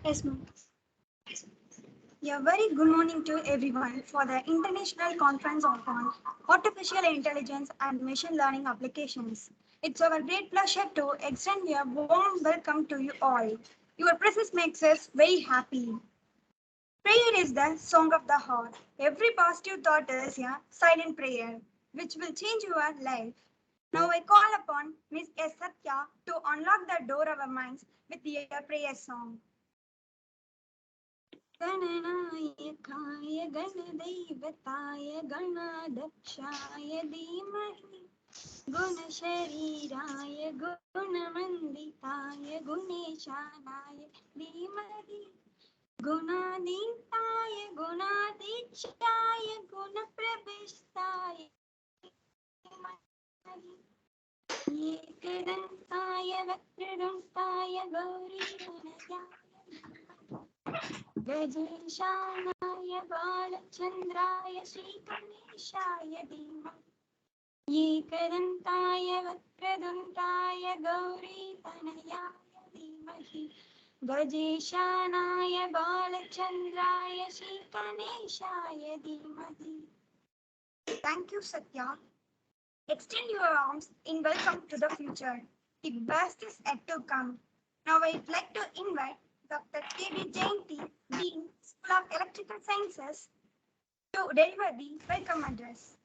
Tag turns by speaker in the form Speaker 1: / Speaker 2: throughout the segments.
Speaker 1: Yes, ma'am. Yeah, very good morning to everyone for the International Conference on Artificial Intelligence and Machine Learning Applications. It's our great pleasure to extend a warm welcome to you all. Your presence makes us very happy. Prayer is the song of the heart. Every positive thought is a silent prayer, which will change your life. Now I call upon Miss S. Satya to unlock the door of our minds with a prayer song. गणनायकाय गणदैवताय गणाध्यक्षाय धीमहि गुणशरीराय गुणमण्डिताय गुणेशानाय धीमहि गुणाधीताय गुणाधीक्षाय गुणप्रविष्टाय एकदन्ताय वक्रदन्ताय गौरीगणजाय गजेशानाय बालचन्द्राय श्रीगणेशाय धीमहि एकदन्ताय वक्रदन्ताय गौरीगणजाय धीमहि गजेशानाय बालचन्द्राय श्रीगणेशाय धीमहि. Thank you, Satya. Extend your arms in welcome to the future. The best is yet to come. Now I'd like to invite Dr. K.B. Jayanti, Dean, School of Electrical Sciences, to deliver the welcome address.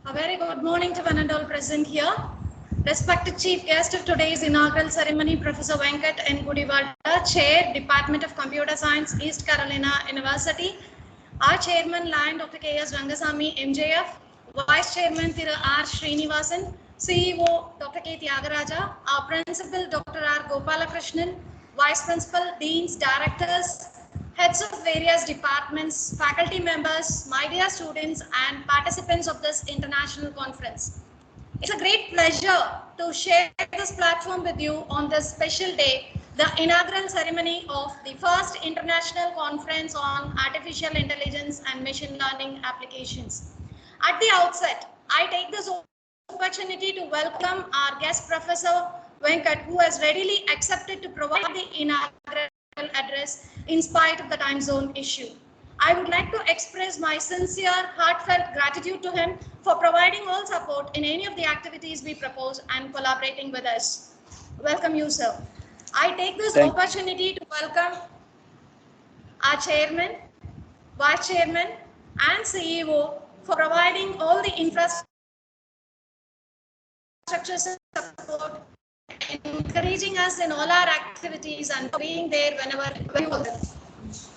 Speaker 2: A very good morning to one and all present here. Respected Chief Guest of today's inaugural ceremony, Professor Venkat Gudivada, Chair, Department of Computer Science, East Carolina University. Our Chairman, Lion Dr. K.S. Rangasamy, MJF. Vice Chairman, Thiru R. Srinivasan. CEO, Dr. K. Tyagaraja. Our Principal, Dr. R. Gopalakrishnan. Vice Principal, Deans, Directors, Heads of various departments, faculty members, my dear students and participants of this international conference. It's a great pleasure to share this platform with you on this special day, the inaugural ceremony of the first international conference on artificial intelligence and machine learning applications. At the outset, I take this opportunity to welcome our guest professor Venkat, who has readily accepted to provide the inaugural address in spite of the time zone issue. I would like to express my sincere, heartfelt gratitude to him for providing all support in any of the activities we propose and collaborating with us. Welcome you, sir. I take this opportunity to welcome our Chairman, Vice Chairman and CEO for providing all the infrastructure support, encouraging us in all our activities and being there whenever we want.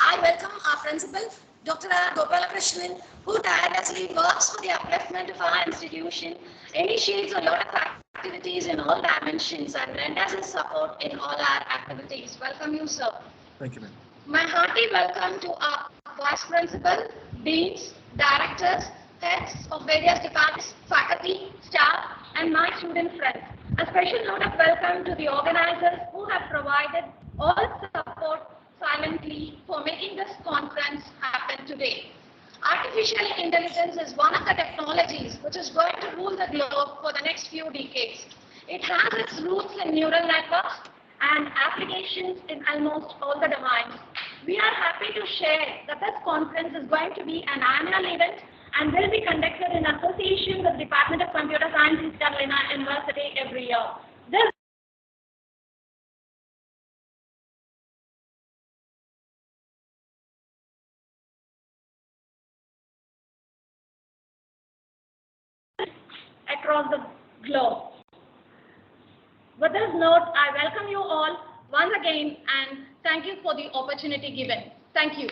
Speaker 2: I welcome our principal, Dr. Gopalakrishnan, who tirelessly works for the upliftment of our institution, initiates a lot of activities in all dimensions and renders his support in all our activities. Welcome you, sir.
Speaker 3: Thank you, ma'am.
Speaker 2: My hearty welcome to our Vice Principal, Deans, Directors, Heads of various departments, faculty, staff, and my student friends. A special note of welcome to the organizers who have provided all support silently for making this conference happen today. Artificial intelligence is one of the technologies which is going to rule the globe for the next few decades. It has its roots in neural networks and applications in almost all the domains. We are happy to share that this conference is going to be an annual event and will be conducted in association with the Department of Computer Science, East Carolina University every year. This across the globe. With this note, I welcome you all once again and thank you for the opportunity given. Thank you.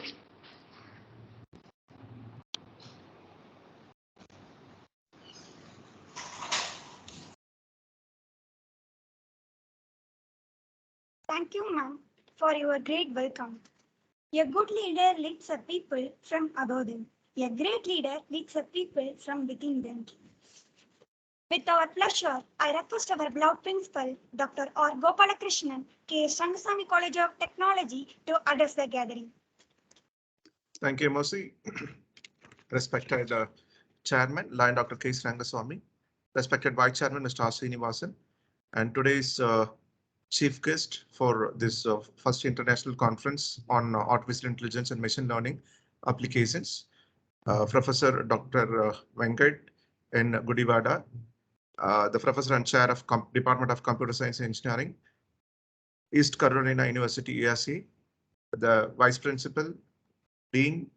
Speaker 1: Thank you, ma'am, for your great welcome. A good leader leads a people from above them. A great leader leads a people from within them. With our pleasure, I request our beloved principal, Dr. R. Gopalakrishnan, K.S. Rangasamy College of Technology, to address the gathering.
Speaker 3: Thank you, Mercy. Respected Chairman, Lion Dr. K.S. Rangasamy, respected Vice Chairman, Mr. R. Srinivasan, and today's chief guest for this first international conference on artificial intelligence and machine learning applications, Professor Dr. Venkat Gudivada, the professor and chair of Department of Computer Science and Engineering, East Carolina University, USC, the vice principal, dean,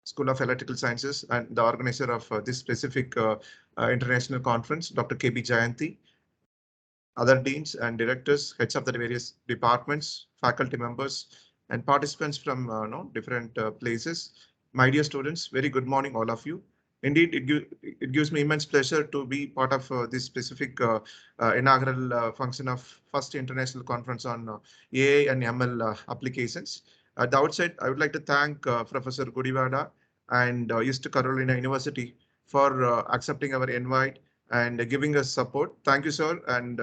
Speaker 3: School of Electrical Sciences, and the organizer of this specific international conference, Dr. KB Jayanti, other deans and directors, heads of the various departments, faculty members, and participants from different places. My dear students, very good morning, all of you. Indeed, it gives me immense pleasure to be part of this specific inaugural function of first international conference on AI and ML applications. At the outset, I would like to thank Professor Gudivada and East Carolina University for accepting our invite and giving us support. Thank you, sir. And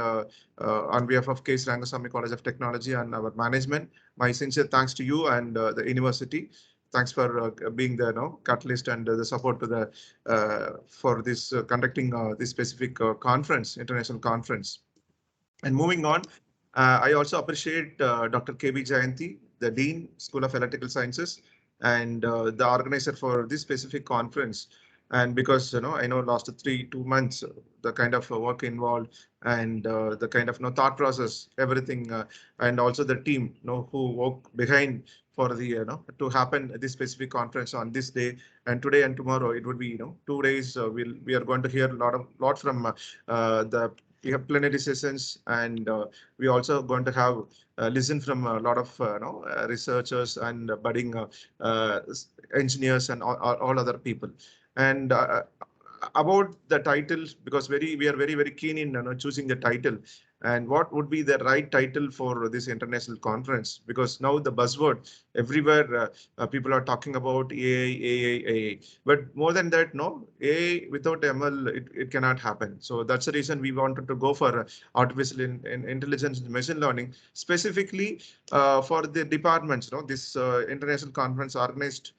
Speaker 3: on behalf of K. Rangasamy College of Technology and our management, my sincere thanks to you and the university. Thanks for being the catalyst and the support to the for this conducting this specific conference, international conference. And moving on, I also appreciate Dr. KB Jayanti, the Dean, School of Electrical Sciences, and the organizer for this specific conference. And because I know last 2 months, the kind of work involved and the kind of thought process, everything, and also the team who work behind for the to happen this specific conference on this day, and today and tomorrow it would be 2 days. We are going to hear a lot from the we have plenary sessions, and we also going to have listen from a lot of researchers and budding engineers and all other people. And about the title, because we are very keen in choosing the title and what would be the right title for this international conference, because now the buzzword everywhere, people are talking about AI, but more than that, no, AI without ML, it cannot happen. So that's the reason we wanted to go for artificial intelligence and machine learning, specifically for the departments. This international conference organized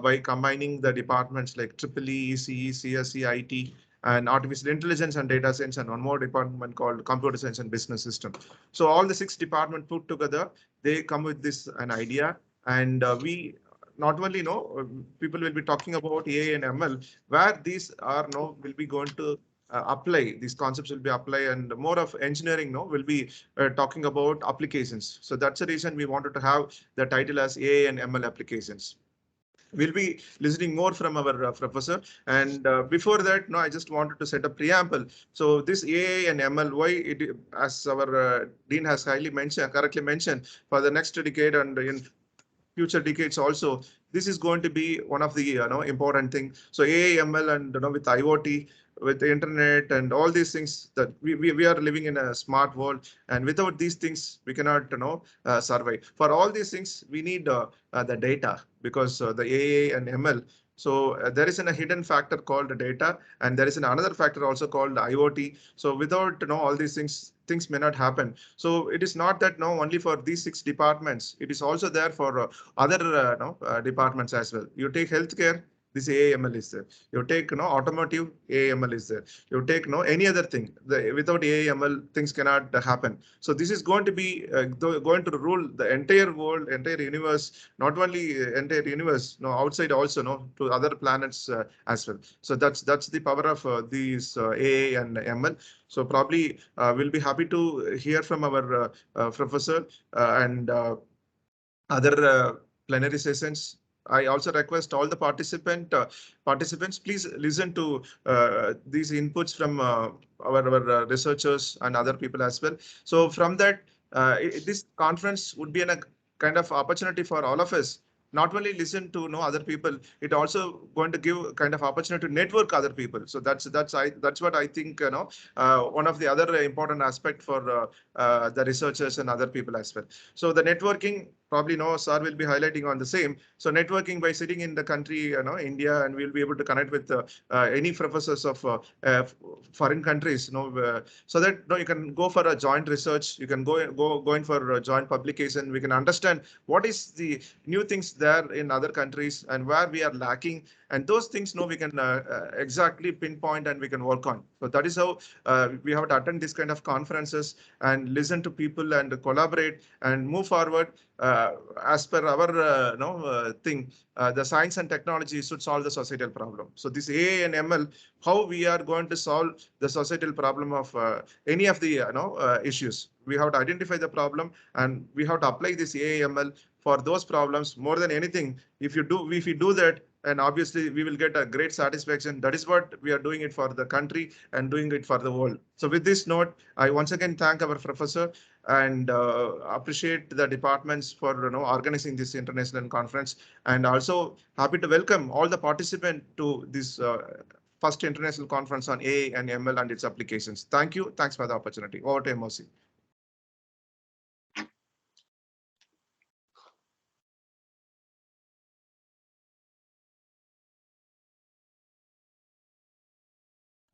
Speaker 3: by combining the departments like EEE, CE, CSE, IT, and artificial intelligence and data science, and one more department called computer science and business system. So all the 6 departments put together, they come with this an idea, and we not only know people will be talking about AI and ML, where these are will be going to apply, these concepts will be applied, and more of engineering will be talking about applications. So that's the reason we wanted to have the title as AI and ML applications. We'll be listening more from our professor. And before that, I just wanted to set a preamble. So this AI and ML, why it, as our dean has correctly mentioned, for the next decade and in future decades also, this is going to be one of the important thing. So AI, ML, and with IoT, with the internet and all these things, that we are living in a smart world, and without these things we cannot survive. For all these things we need the data, because the AI and ML. So there is a hidden factor called data, and there is another factor also called IoT. So without all these things may not happen. So it is not that only for these 6 departments. It is also there for other departments as well. You take healthcare, this AML is there. You take automotive, AML is there. You take any other thing. Without AML, things cannot happen. So this is going to be going to rule the entire world, entire universe, not only entire universe, outside also, to other planets as well. So that's the power of these AA and ML. So probably we'll be happy to hear from our professor and other plenary sessions. I also request all the participants, please listen to these inputs from our researchers and other people as well. So from that, this conference would be a kind of opportunity for all of us. Not only listen to other people, it also going to give kind of opportunity to network other people. So that's what I think one of the other important aspect for the researchers and other people as well. So the networking probably sir will be highlighting on the same. So networking by sitting in the country, India, and we'll be able to connect with any professors of foreign countries, so that you can go for a joint research, you can go in for a joint publication. We can understand what is the new things there in other countries and where we are lacking, and those things we can exactly pinpoint and we can work on. So that is how we have to attend this kind of conferences and listen to people and collaborate and move forward as per our thing. The science and technology should solve the societal problem. So this AI and ML, how we are going to solve the societal problem of any of the issues. We have to identify the problem and we have to apply this AI ML for those problems more than anything. If you do that, and obviously we will get a great satisfaction. That is what we are doing it for the country and doing it for the world. So with this note, I once again thank our professor and appreciate the departments for organizing this international conference, and also happy to welcome all the participants to this first international conference on AI and ML and its applications. Thank you. Thanks for the opportunity. Over to MOC.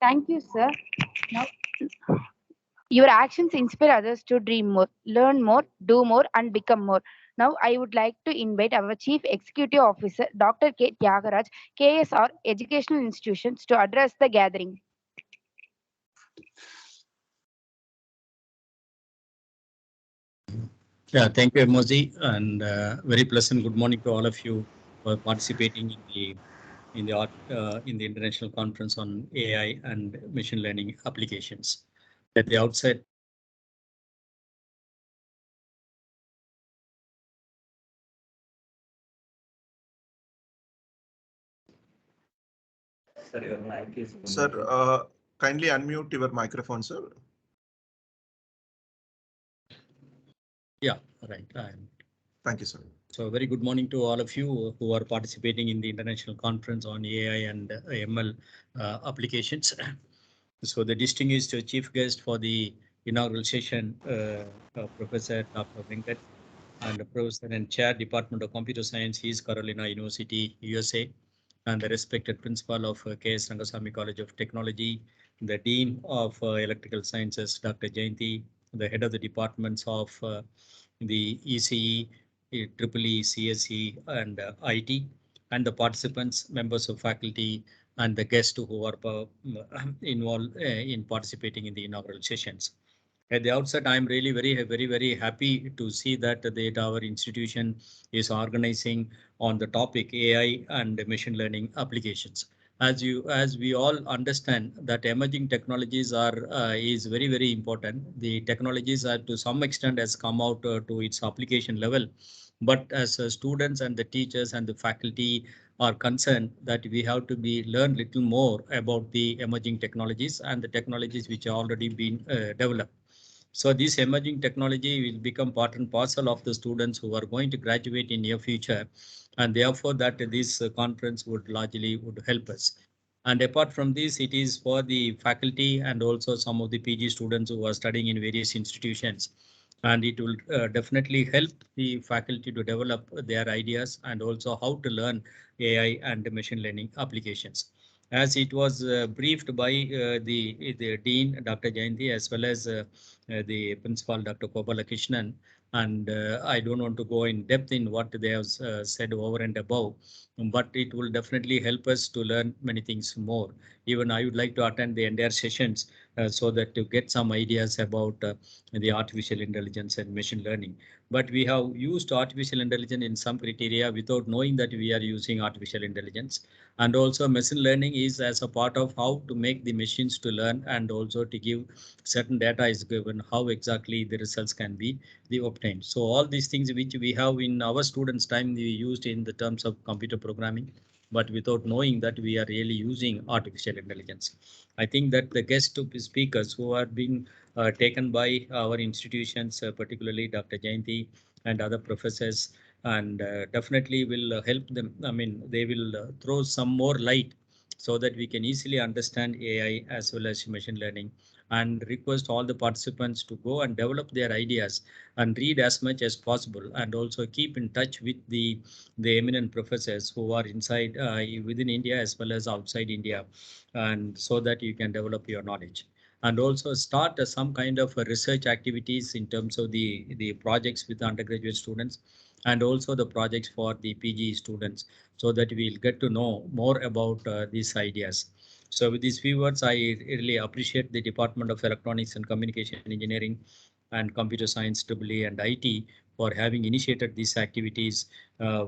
Speaker 4: Thank you, sir. Now, your actions inspire others to dream more, learn more, do more, and become more. Now, I would like to invite our Chief Executive Officer, Dr. K. Tyagaraj, KSR Educational Institutions, to address the gathering.
Speaker 5: Yeah, thank you, Emoji, and very pleasant good morning to all of you for participating in the international conference on AI and machine learning applications. At the outset, sorry, your mic is.
Speaker 3: Sir, kindly unmute your microphone, sir.
Speaker 5: Yeah, right.
Speaker 3: Thank you, sir.
Speaker 5: So very good morning to all of you who are participating in the international conference on AI and ML applications. So the distinguished chief guest for the inaugural session, Professor Dr. Venkat, and Professor and Chair, Department of Computer Science, East Carolina University, USA, and the respected Principal of K.S. Rangasamy College of Technology, the Dean of Electrical Sciences, Dr. Jayanti, the Head of the Departments of the ECE, EEE, CSE, and IT, and the participants, members of faculty, and the guests who are involved in participating in the inaugural sessions. At the outset, I'm really very happy to see that our institution is organizing on the topic AI and machine learning applications. As we all understand that emerging technologies is very important. The technologies are to some extent has come out to its application level, but as students and the teachers and the faculty are concerned that we have to learn little more about the emerging technologies and the technologies which are already been developed. So this emerging technology will become part and parcel of the students who are going to graduate in near future, and therefore that this conference would largely help us. And apart from this, it is for the faculty and also some of the PG students who are studying in various institutions. And it will definitely help the faculty to develop their ideas and also how to learn AI and machine learning applications. As it was briefed by the Dean, Dr. Jayanti, as well as the Principal, Dr. Krishnan, and I don't want to go in depth in what they have said over and above, but it will definitely help us to learn many things more. Even I would like to attend the entire sessions so that to get some ideas about the artificial intelligence and machine learning. But we have used artificial intelligence in some criteria without knowing that we are using artificial intelligence. And also machine learning is as a part of how to make the machines to learn and also to give certain data is given, how exactly the results can be obtained. So all these things which we have in our students' time we used in the terms of computer programming, but without knowing that we are really using artificial intelligence. I think that the guest speakers who are being taken by our institutions, particularly Dr. Jayanti and other professors, and definitely will help them. I mean, they will throw some more light so that we can easily understand AI as well as machine learning and request all the participants to go and develop their ideas and read as much as possible, and also keep in touch with the eminent professors who are inside within India as well as outside India, and so that you can develop your knowledge. And also start some kind of research activities in terms of the projects with undergraduate students, and also the projects for the PG students, so that we'll get to know more about these ideas. So with these few words, I really appreciate the Department of Electronics and Communication Engineering and Computer Science, EE and IT for having initiated these activities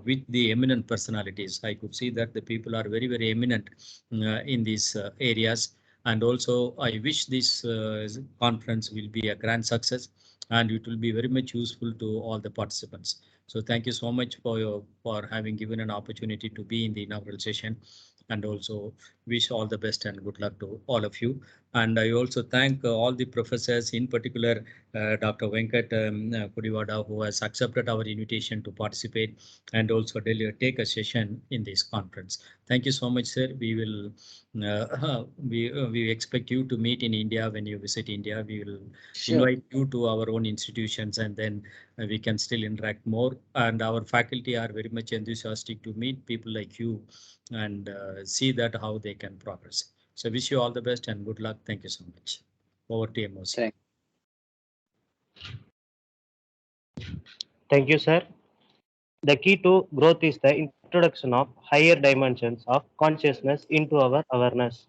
Speaker 5: with the eminent personalities. I could see that the people are very, very eminent in these areas. And also, I wish this conference will be a grand success, and it will be very much useful to all the participants. So thank you so much for having given an opportunity to be in the inaugural session, and also wish all the best and good luck to all of you. And I also thank all the professors, in particular Dr. Venkat Kuriwada, who has accepted our invitation to participate and also take a session in this conference. Thank you so much, sir. We will we expect you to meet in India when you visit India. We will invite you to our own institutions, and then we can still interact more. And our faculty are very much enthusiastic to meet people like you and see that how they can progress. So wish you all the best and good luck. Thank you so much. Over to MOC.
Speaker 6: Thank you, sir. The key to growth is the introduction of higher dimensions of consciousness into our awareness.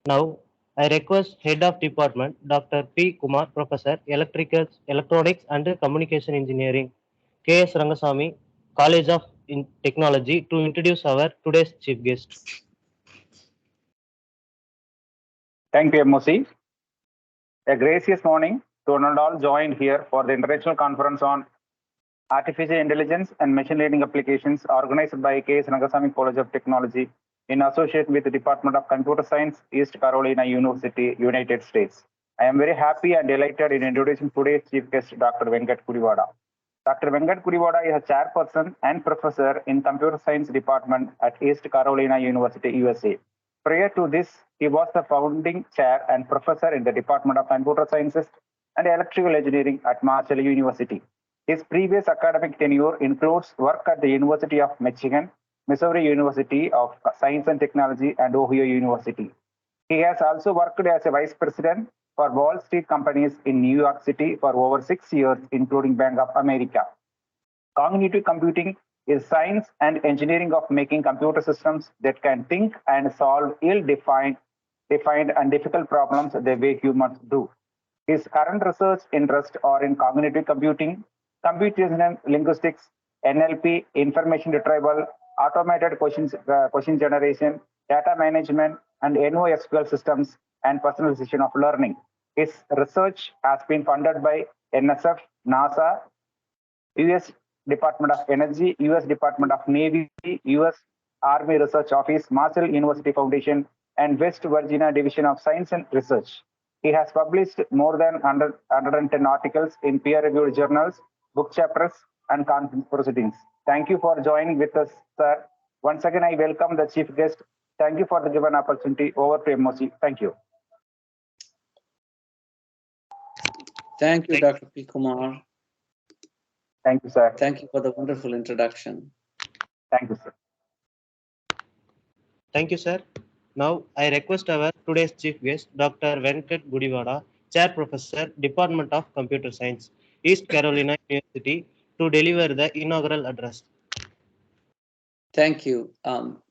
Speaker 6: Now, I request Head of Department, Dr. P. Kumar, Professor, Electronics and Communication Engineering, K.S. Rangasamy, College of Technology, to introduce our today's chief guest.
Speaker 7: Thank you, MOC. A gracious morning to one and all joined here for the International Conference on Artificial Intelligence and Machine Learning Applications organized by K.S. Rangasamy College of Technology in association with the Department of Computer Science, East Carolina University, United States. I am very happy and delighted in introducing today's chief guest, Dr. Venkat Kuriwada. Dr. Venkat Kuriwada is a chairperson and professor in Computer Science Department at East Carolina University, USA. Prior to this, he was the founding chair and professor in the Department of Computer Sciences and Electrical Engineering at Marshall University. His previous academic tenure includes work at the University of Michigan, Missouri University of Science and Technology, and Ohio University. He has also worked as a vice president for Wall Street companies in New York City for over 6 years, including Bank of America. Cognitive computing is science and engineering of making computer systems that can think and solve ill-defined and difficult problems the way humans do. His current research interests are in cognitive computing, computational linguistics, NLP, information retrieval, automated question generation, data management, and NoSQL systems, and personalization of learning. His research has been funded by NSF, NASA, US Department of Energy, US Department of Navy, US Army Research Office, Marshall University Foundation, and West Virginia Division of Science and Research. He has published more than 110 articles in peer-reviewed journals, book chapters, and conference proceedings. Thank you for joining with us, sir. Once again, I welcome the chief guest. Thank you for the given opportunity. Over to MOC. Thank you.
Speaker 8: Thank you, Dr. P. Kumar.
Speaker 7: Thank you, sir.
Speaker 8: Thank you for the wonderful introduction.
Speaker 7: Thank you, sir.
Speaker 6: Thank you, sir. Now, I request our today's chief guest, Dr. Venkat Gudivada, Chair Professor, Department of Computer Science, East Carolina University, to deliver the inaugural address.
Speaker 8: Thank you.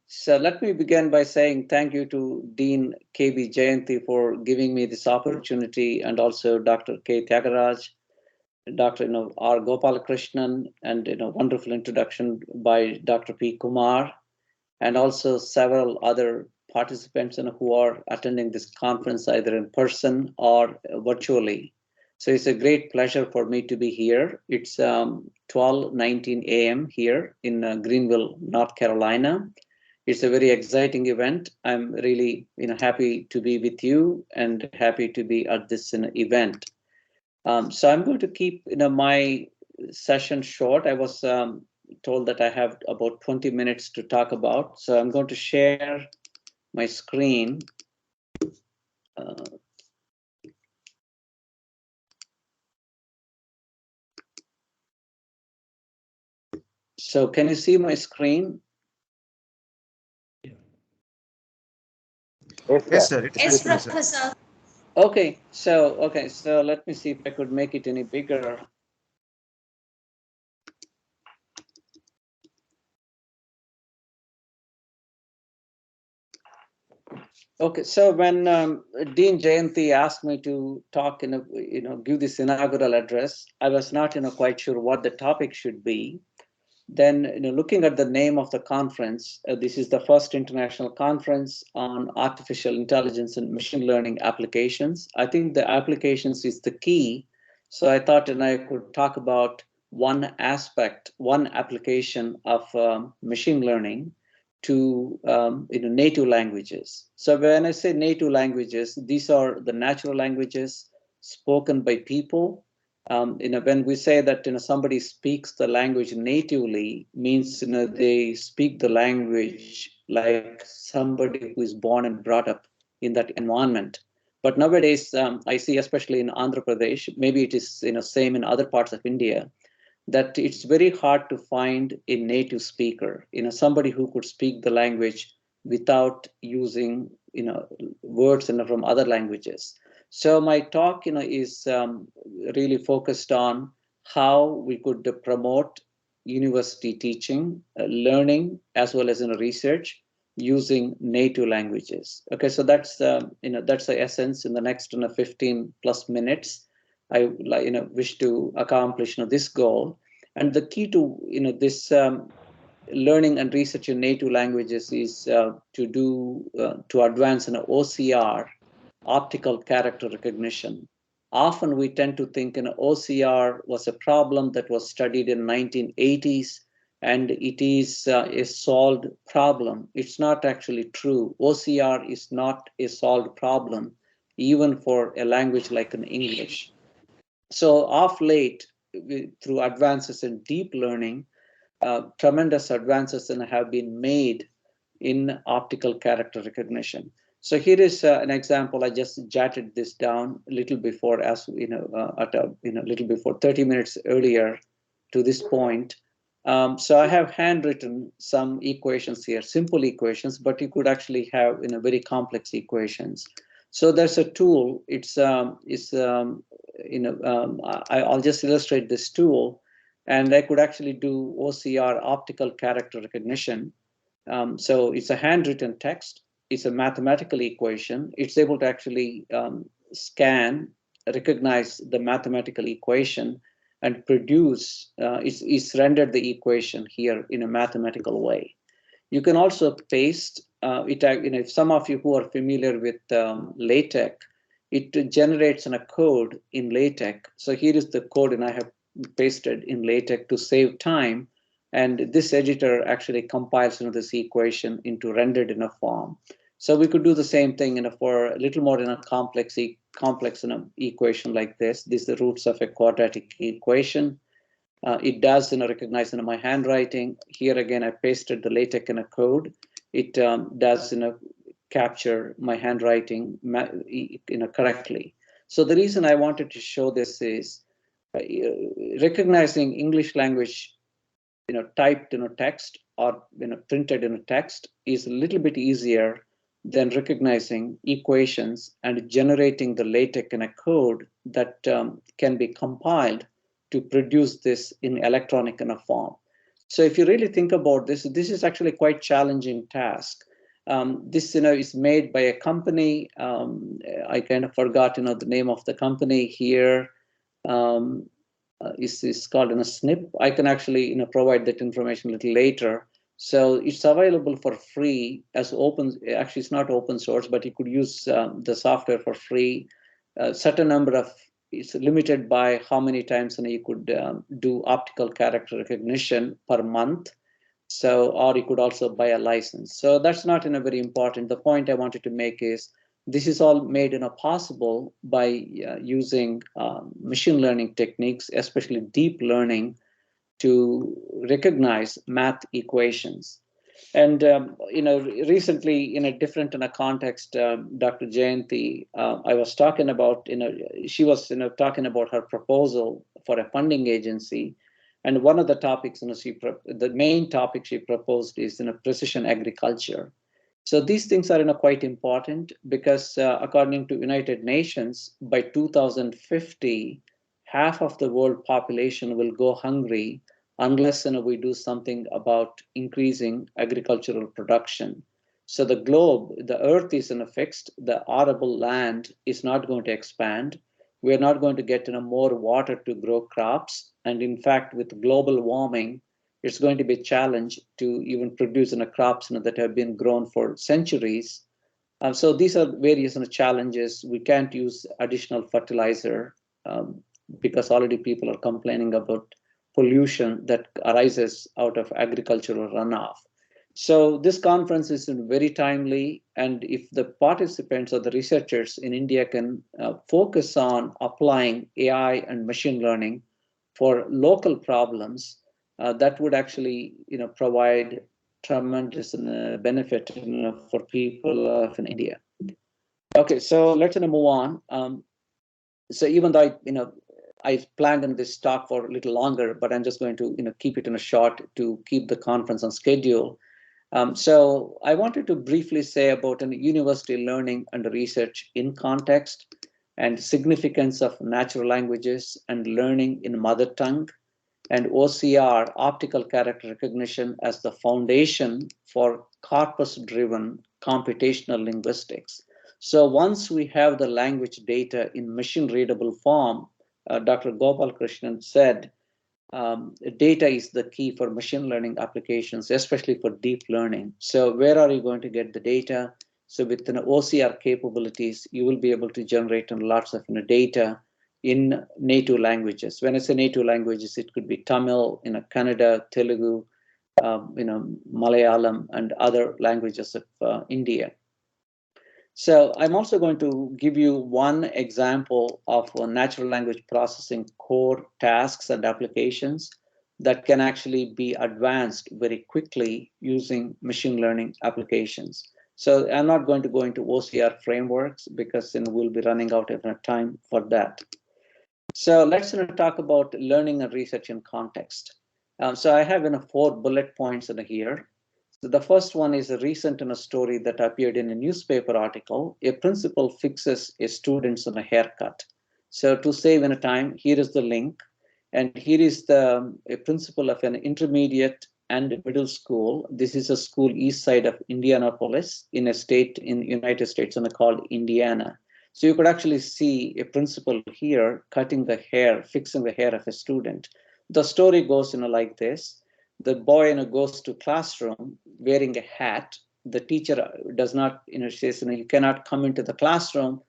Speaker 8: So let me begin by saying thank you to Dean K.B. Jayanthi for giving me this opportunity, and also Dr. K. Tyagaraj, Dr. R. Gopalakrishnan, and wonderful introduction by Dr. P. Kumar, and also several other participants who are attending this conference either in person or virtually. So it's a great pleasure for me to be here. It's 12:19 a.m. here in Greenville, North Carolina. It's a very exciting event. I'm really happy to be with you and happy to be at this event. So I'm going to keep my session short. I was told that I have about 20 minutes to talk about. So I'm going to share my screen. So can you see my screen?
Speaker 3: Yes, sir. It's
Speaker 2: Yes,
Speaker 3: visible, sir.
Speaker 2: Professor.
Speaker 8: Okay, so let me see if I could make it any bigger. Okay, so when Dean Jayanti asked me to talk give this inaugural address, I was not quite sure what the topic should be. Then, looking at the name of the conference, this is the first international conference on artificial intelligence and machine learning applications. I think the applications is the key. So I thought I could talk about one aspect, one application of machine learning to native languages. So when I say native languages, these are the natural languages spoken by people. When we say that somebody speaks the language natively, means they speak the language like somebody who is born and brought up in that environment. But nowadays, I see, especially in Andhra Pradesh, maybe it is same in other parts of India, that it's very hard to find a native speaker, somebody who could speak the language without using words from other languages. So my talk is really focused on how we could promote university teaching, learning, as well as research using native languages. Okay, so that's that's the essence. In the next 15 plus minutes, I wish to accomplish this goal. And the key to this learning and research in native languages is to advance in OCR, optical character recognition. Often we tend to think OCR was a problem that was studied in 1980s and it is a solved problem. It's not actually true. OCR is not a solved problem, even for a language like an English. So of late, through advances in deep learning, tremendous advances have been made in optical character recognition. So here is an example. I just jotted this down a little before, as little before 30 minutes earlier to this point. So I have handwritten some equations here, simple equations, but you could actually have very complex equations. So there's a tool. I'll just illustrate this tool, and I could actually do OCR, optical character recognition. So it's a handwritten text. It's a mathematical equation. It's able to actually scan, recognize the mathematical equation, and produce. It's rendered the equation here in a mathematical way. You can also paste it. If some of you who are familiar with LaTeX, it generates a code in LaTeX. So here is the code, and I have pasted in LaTeX to save time. And this editor actually compiles this equation into rendered in a form. So we could do the same thing for a little more in a complex equation like this. These are the roots of a quadratic equation. It does recognize my handwriting. Here again, I pasted the LaTeX in a code. It does capture my handwriting correctly. So the reason I wanted to show this is recognizing English language typed in a text or printed in a text is a little bit easier than recognizing equations and generating the LaTeX in a code that can be compiled to produce this in electronic in a form. So if you really think about this, this is actually quite challenging task. This is made by a company. I kind of forgot the name of the company here. Is called in a SNP. I can actually provide that information a little later. So it's available for free as open. Actually, it's not open source, but you could use the software for free. Certain number of, it's limited by how many times you could do optical character recognition per month. So, or you could also buy a license. So that's not very important. The point I wanted to make is this is all made possible by using machine learning techniques, especially deep learning, to recognize math equations. And recently, in a different context, Dr. Jayanti, I was talking about she was talking about her proposal for a funding agency, And one of the topics, the main topic she proposed is precision agriculture. So these things are quite important because according to United Nations, by 2050, half of the world population will go hungry unless we do something about increasing agricultural production. So the globe, the earth is fixed, the arable land is not going to expand. We're not going to get more water to grow crops. And in fact, with global warming, it's going to be a challenge to even produce crops that have been grown for centuries. So these are various challenges. We can't use additional fertilizer because already people are complaining about pollution that arises out of agricultural runoff. So this conference is very timely, and if the participants or the researchers in India can focus on applying AI and machine learning for local problems, that would actually provide tremendous benefit for people of in India. Okay, so let's move on. So even though I planned in this talk for a little longer, but I'm just going to keep it short to keep the conference on schedule. So I wanted to briefly say about university learning and research in context and significance of natural languages and learning in mother tongue, and OCR, optical character recognition, as the foundation for corpus-driven computational linguistics. So once we have the language data in machine-readable form, Dr. Gopalakrishnan said, data is the key for machine learning applications, especially for deep learning. So where are you going to get the data? So with OCR capabilities, you will be able to generate lots of data in native languages. When I say native languages, it could be Tamil, Kannada, Telugu, Malayalam, and other languages of India. So I'm also going to give you one example of natural language processing core tasks and applications that can actually be advanced very quickly using machine learning applications. So I'm not going to go into OCR frameworks because we'll be running out of time for that. So let's talk about learning and research in context. So I have 4 bullet points here. So the first one is a recent story that appeared in a newspaper article. A principal fixes a student's haircut. So to save time, here is the link. And here is a principal of an intermediate and middle school. This is a school east side of Indianapolis in a state in United States called Indiana. So you could actually see a principal here cutting the hair, fixing the hair of a student. The story goes like this. The boy goes to classroom wearing a hat. The teacher does not, says, you cannot come into the classroom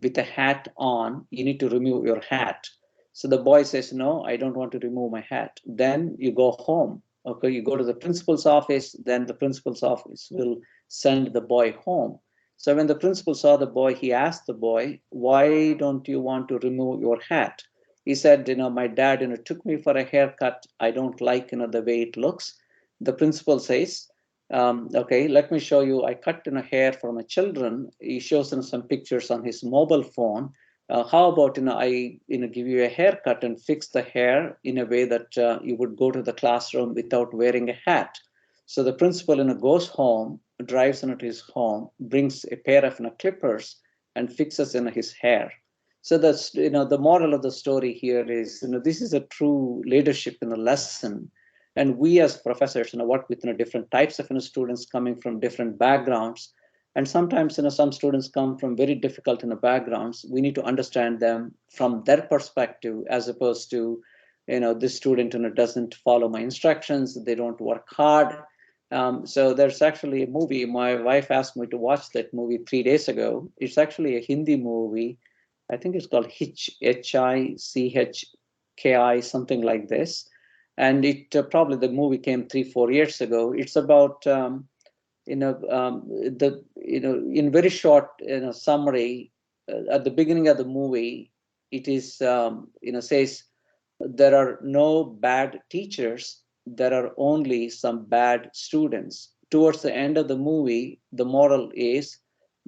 Speaker 8: with a hat on. You need to remove your hat. So the boy says, no, I don't want to remove my hat. Then you go home. Okay, you go to the principal's office. Then the principal's office will send the boy home. So when the principal saw the boy, he asked the boy, why don't you want to remove your hat? He said, my dad took me for a haircut. I don't like the way it looks. The principal says, okay, let me show you. I cut hair for my children. He shows some pictures on his mobile phone. How about I give you a haircut and fix the hair in a way that you would go to the classroom without wearing a hat. So the principal goes home, drives to his home, brings a pair of clippers and fixes his hair. So that's the moral of the story here is this is a true leadership lesson, and we as professors work with different types of students coming from different backgrounds, and sometimes some students come from very difficult backgrounds. We need to understand them from their perspective as opposed to this student doesn't follow my instructions, they don't work hard. So there's actually a movie. My wife asked me to watch that movie 3 days ago. It's actually a Hindi movie. I think it's called Hitch, H-I-C-H-K-I, something like this. And it probably the movie came 3-4 years ago. It's about in very short summary. At the beginning of the movie, it is says there are no bad teachers. There are only some bad students. Towards the end of the movie, the moral is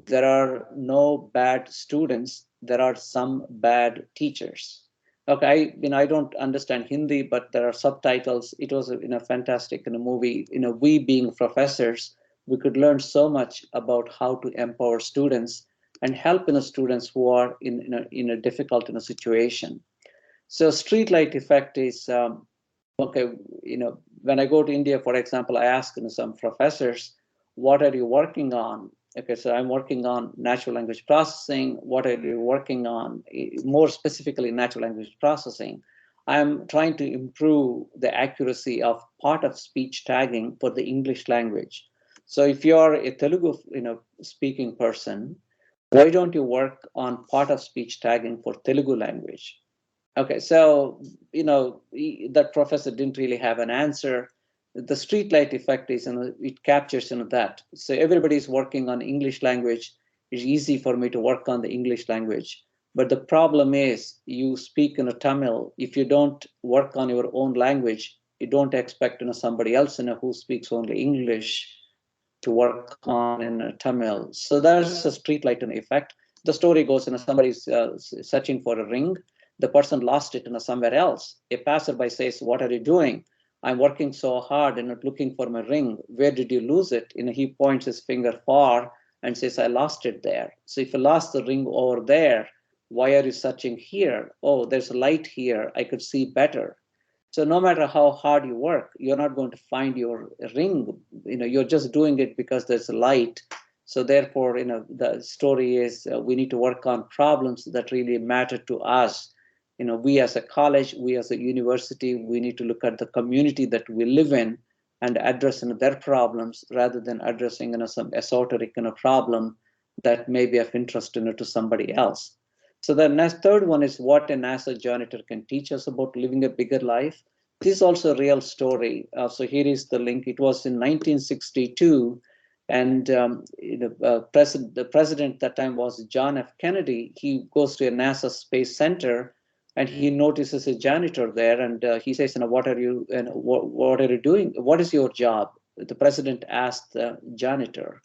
Speaker 8: there are no bad students. There are some bad teachers. Okay, I don't understand Hindi, but there are subtitles. It was fantastic movie. We being professors, we could learn so much about how to empower students and help students who are in a difficult situation. So streetlight effect is okay. When I go to India, for example, I ask some professors, "What are you working on?" Okay, so I'm working on natural language processing. What are you working on? More specifically, natural language processing. I'm trying to improve the accuracy of part of speech tagging for the English language. So if you're a Telugu, speaking person, why don't you work on part of speech tagging for Telugu language? Okay, so that professor didn't really have an answer. The streetlight effect is, it captures that. So everybody's working on English language. It's easy for me to work on the English language. But the problem is, you speak in a Tamil. If you don't work on your own language, you don't expect somebody else who speaks only English to work on in Tamil. So there's a streetlight effect. The story goes, somebody's searching for a ring. The person lost it somewhere else. A passerby says, "What are you doing?" "I'm working so hard and looking for my ring." "Where did you lose it?" He points his finger far and says, "I lost it there." "So if you lost the ring over there, why are you searching here?" "Oh, there's a light here. I could see better." So no matter how hard you work, you're not going to find your ring. You're just doing it because there's a light. So therefore, the story is, we need to work on problems that really matter to us. We as a college, we as a university, we need to look at the community that we live in and address their problems rather than addressing some esoteric problem that may be of interest to somebody else. So the next third one is what a NASA janitor can teach us about living a bigger life. This is also a real story. So here is the link. It was in 1962, and the president at that time was John F. Kennedy. He goes to a NASA Space Center, and he notices a janitor there, and he says, "What are you? And what are you doing? What is your job?" The president asked the janitor.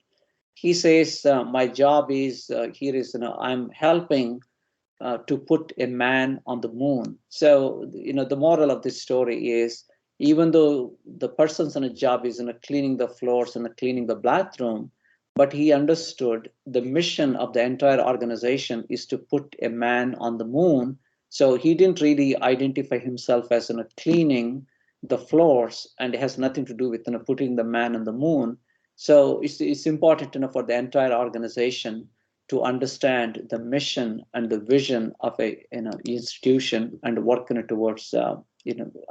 Speaker 8: He says, "My job is here is I'm helping." To put a man on the moon. So, the moral of this story is, even though the person's on a job is cleaning the floors and cleaning the bathroom, but he understood the mission of the entire organization is to put a man on the moon. So he didn't really identify himself as cleaning the floors, and it has nothing to do with putting the man on the moon. So it's important for the entire organization to understand the mission and the vision of a institution and working towards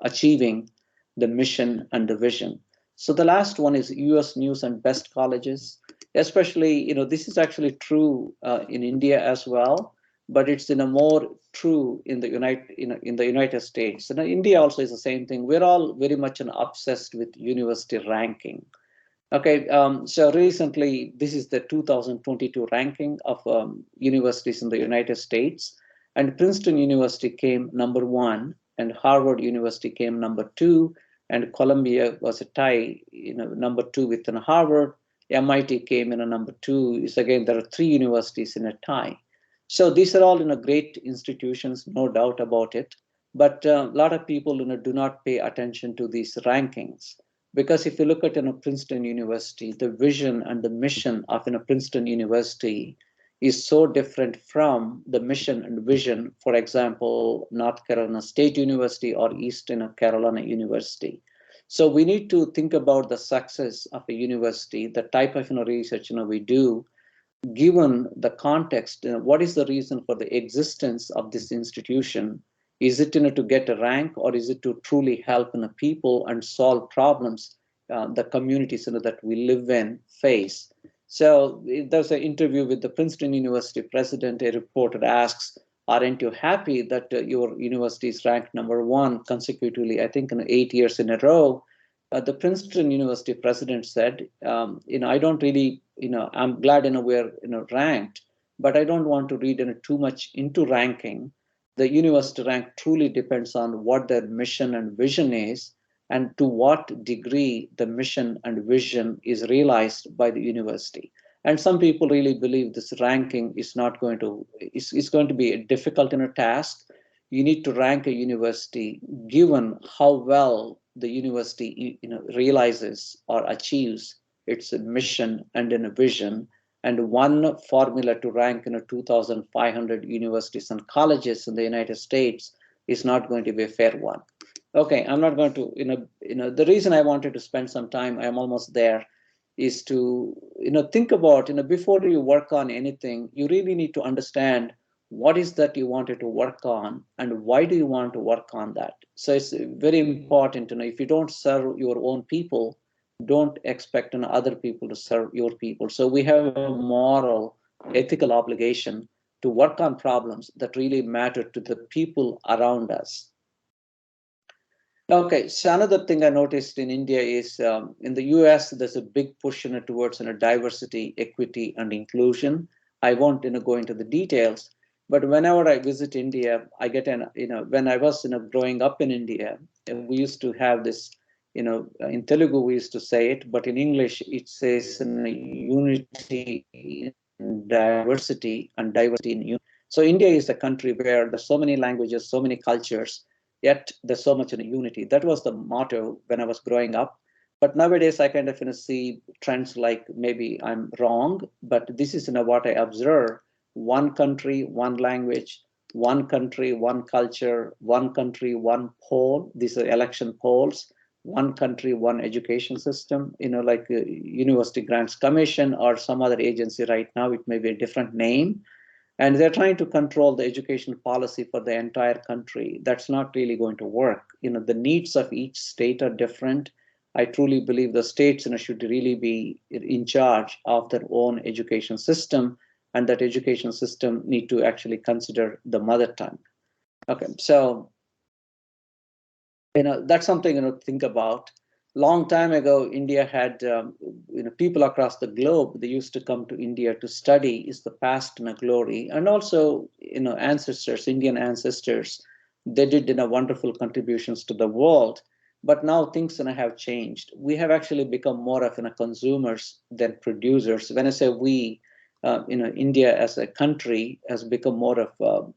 Speaker 8: achieving the mission and the vision. So the last one is U.S. news and best colleges, especially this is actually true in India as well, but it's more true in the United States. India also is the same thing. We're all very much obsessed with university ranking. Okay, so recently, this is the 2022 ranking of universities in the United States, and Princeton University came number 1, and Harvard University came number 2, and Columbia was a tie, number 2 with Harvard. MIT came in a number 2. Is again, there are 3 universities in a tie. So these are all great institutions, no doubt about it. But a lot of people do not pay attention to these rankings. Because if you look at Princeton University, the vision and the mission of Princeton University is so different from the mission and vision, for example, North Carolina State University or Eastern Carolina University. So we need to think about the success of a university, the type of research we do, given the context. What is the reason for the existence of this institution? Is it to get a rank, or is it to truly help people and solve problems the communities that we live in face? So there's an interview with the Princeton University president. A reporter asks, "Aren't you happy that your university is ranked number 1 consecutively, I think 8 years in a row?" The Princeton University president said, "I don't really, I'm glad we're ranked, but I don't want to read too much into ranking. The university rank truly depends on what their mission and vision is, and to what degree the mission and vision is realized by the university." And some people really believe this ranking is not going to, is going to be a difficult task. you need to rank a university given how well the university realizes or achieves its mission and in a vision. And one formula to rank 2,500 universities and colleges in the United States is not going to be a fair one. Okay, I'm not going to, the reason I wanted to spend some time, I'm almost there, is to, think about, before you work on anything, you really need to understand what is that you wanted to work on and why do you want to work on that. So it's very important, if you don't serve your own people, don't expect other people to serve your people. So we have a moral, ethical obligation to work on problems that really matter to the people around us. Okay, so another thing I noticed in India is in the US, there's a big push towards diversity, equity, and inclusion. I won't go into the details, but whenever I visit India, I get when I was growing up in India, we used to have this, in Telugu we used to say it, but in English it says unity in diversity and diversity in unity. So India is a country where there's so many languages, so many cultures, yet there's so much unity. That was the motto when I was growing up. But nowadays I kind of see trends like, maybe I'm wrong, but this is what I observe. One country, one language, one country, one culture, one country, one poll. These are election polls. One country, one education system, like University Grants Commission or some other agency right now, it may be a different name. And they're trying to control the education policy for the entire country. That's not really going to work. The needs of each state are different. I truly believe the states should really be in charge of their own education system, and that education system need to actually consider the mother tongue. Okay, so that's something to think about. Long time ago, India had people across the globe. They used to come to India to study is the past and glory, and also ancestors, Indian ancestors. They did wonderful contributions to the world. But now things have changed. We have actually become more of consumers than producers. When I say we, India as a country has become more of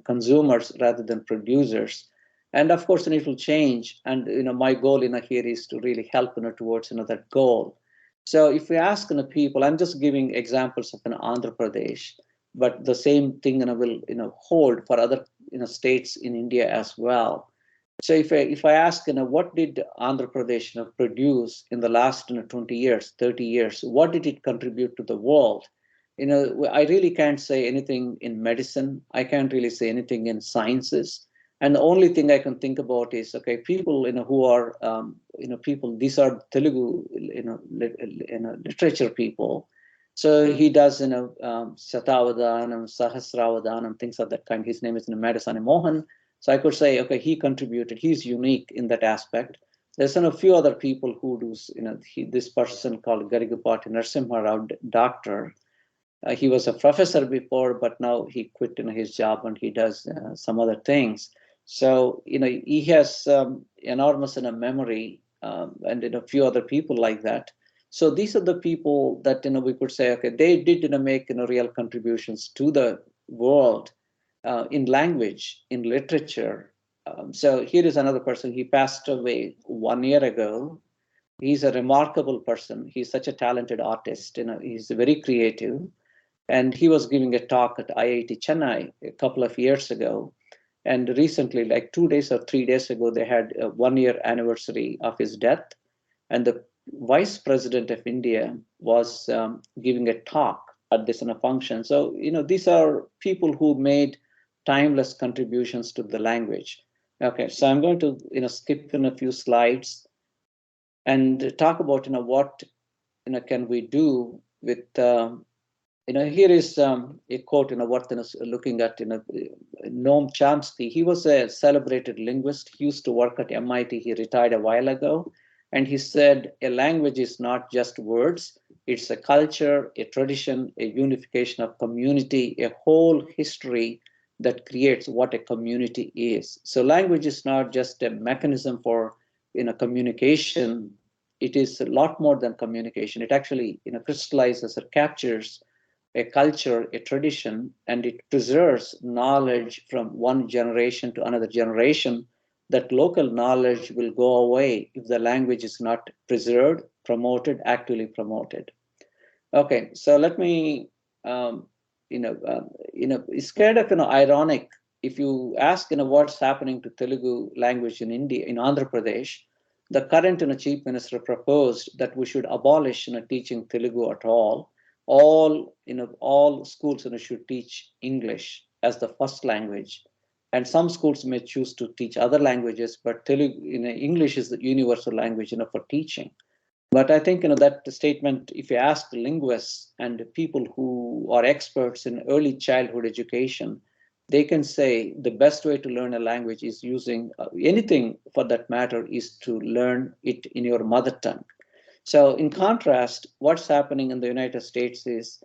Speaker 8: consumers rather than producers. And of course, it will change. And my goal here is to really help towards that goal. So if we ask people, I'm just giving examples of Andhra Pradesh, but the same thing will hold for other states in India as well. So if I ask what did Andhra Pradesh produce in the last 20 years, 30 years, what did it contribute to the world? I really can't say anything in medicine. I can't really say anything in sciences. And the only thing I can think about is, okay, people who are people. These are Telugu literature people. So he does Satavadanam, Sahasravadanam, things of that kind. His name is Madasani Mohan. So I could say, okay, he contributed. He's unique in that aspect. There's a few other people who do. This person called Garigapati Narasimha Rao, doctor. He was a professor before, but now he quit his job and he does some other things. So he has enormous memory and a few other people like that. So these are the people that we could say, okay, they did make real contributions to the world in language, in literature. So here is another person. He passed away 1 year ago. He's a remarkable person. He's such a talented artist. He's very creative. And he was giving a talk at IIT Chennai a couple of years ago. And recently, like 2 days or 3 days ago, they had a 1 year anniversary of his death. And the vice president of India was giving a talk at this function. So, these are people who made timeless contributions to the language. Okay, so I'm going to skip in a few slides and talk about what can we do with here is a quote what looking at Noam Chomsky. He was a celebrated linguist. He used to work at MIT. He retired a while ago, and he said a language is not just words. It's a culture, a tradition, a unification of community, a whole history that creates what a community is. So language is not just a mechanism for communication. It is a lot more than communication. It actually crystallizes or captures a culture, a tradition, and it preserves knowledge from one generation to another generation, that local knowledge will go away if the language is not preserved, promoted, actively promoted. Okay, so let me, it's kind of ironic if you ask what's happening to Telugu language in India, in Andhra Pradesh. The current chief minister proposed that we should abolish teaching Telugu at all. All schools should teach English as the first language, and some schools may choose to teach other languages, but Telugu, English is the universal language for teaching. But I think that statement, if you ask linguists and people who are experts in early childhood education, they can say the best way to learn a language is using anything for that matter is to learn it in your mother tongue. So in contrast, what's happening in the United States is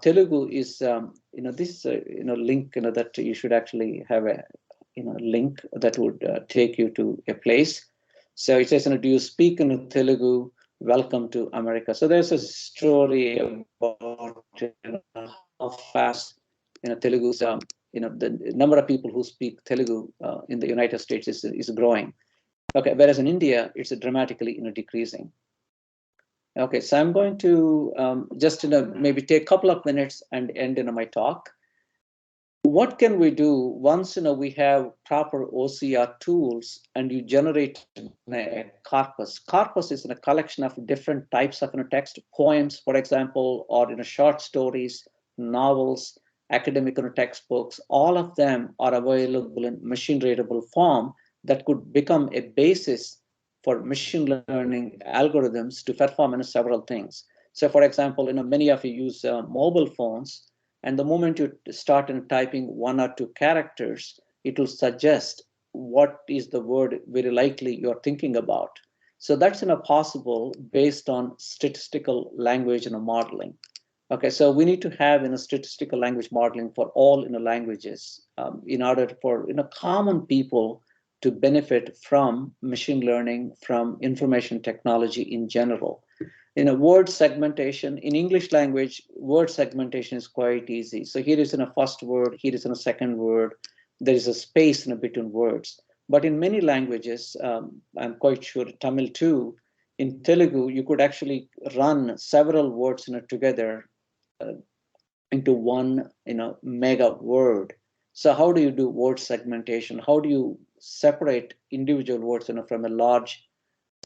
Speaker 8: Telugu is this link that you should actually have a link that would take you to a place. So it says, do you speak in Telugu? Welcome to America. So there's a story about how fast Telugu is. The number of people who speak Telugu in the United States is growing. Okay, whereas in India, it's dramatically decreasing. Okay, so I'm going to just maybe take a couple of minutes and end my talk. What can we do once we have proper OCR tools and you generate a corpus? Corpus is a collection of different types of text, poems, for example, or short stories, novels, academic textbooks. All of them are available in machine readable form that could become a basis for machine learning algorithms to perform several things. So, for example, many of you use mobile phones. And the moment you start typing 1 or 2 characters, it will suggest what is the word very likely you're thinking about. So that's possible based on statistical language modeling. Okay, so we need to have statistical language modeling for all languages in order for common people to benefit from machine learning, from information technology in general. Word segmentation, in English language, word segmentation is quite easy. So here is a first word, here is a second word. There is a space between words. But in many languages, I'm quite sure Tamil too, in Telugu, you could actually run several words together into one mega word. So how do you do word segmentation? How do you separate individual words from a large